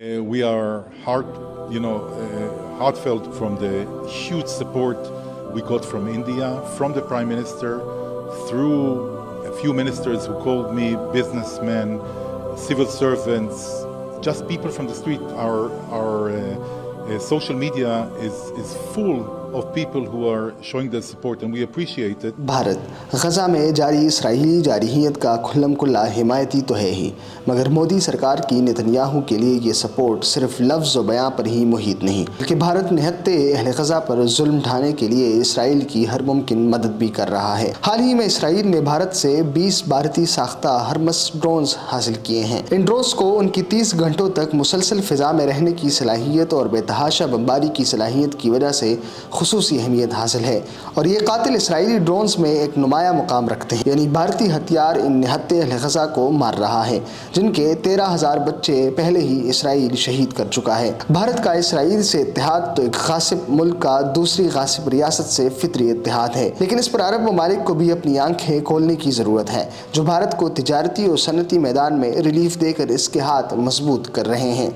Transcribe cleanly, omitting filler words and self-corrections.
We are heartfelt from the huge support we got from India, from the Prime Minister, through a few ministers who called me, businessmen, civil servants, just people from the street. Our social media is full of people who are showing their support and we appreciate it. Bharat Gaza میں جاری اسرائیلی جارحیت کا کھلم کھلا حمایتی تو ہے ہی، مگر مودی سرکار کی نتنیاہو کے لیے یہ سپورٹ صرف لفظ و بیان پر ہی محیط نہیں، بلکہ بھارت نہتے اہل غزہ پر ظلم ڈھانے کے لیے اسرائیل کی ہر ممکن مدد بھی کر رہا ہے۔ حال ہی میں اسرائیل نے بھارت سے 20 بھارتی ساختہ ہرمس ڈرونز حاصل کیے ہیں۔ ان ڈرونز کو ان کی 30 گھنٹوں تک مسلسل فضا میں رہنے کی صلاحیت اور بے تحاشا بمباری کی صلاحیت کی وجہ سے خصوصی اہمیت حاصل ہے، اور یہ قاتل اسرائیلی ڈرونز میں ایک نمایاں مقام رکھتے ہیں، یعنی بھارتی ہتھیار ان نہتے اہل غزہ کو مار رہا ہے، جن کے 13,000 بچے پہلے ہی اسرائیل شہید کر چکا ہے۔ بھارت کا اسرائیل سے اتحاد تو ایک غاصب ملک کا دوسری غاصب ریاست سے فطری اتحاد ہے، لیکن اس پر عرب ممالک کو بھی اپنی آنکھیں کھولنے کی ضرورت ہے، جو بھارت کو تجارتی اور صنعتی میدان میں ریلیف دے کر اس کے ہاتھ مضبوط کر رہے ہیں۔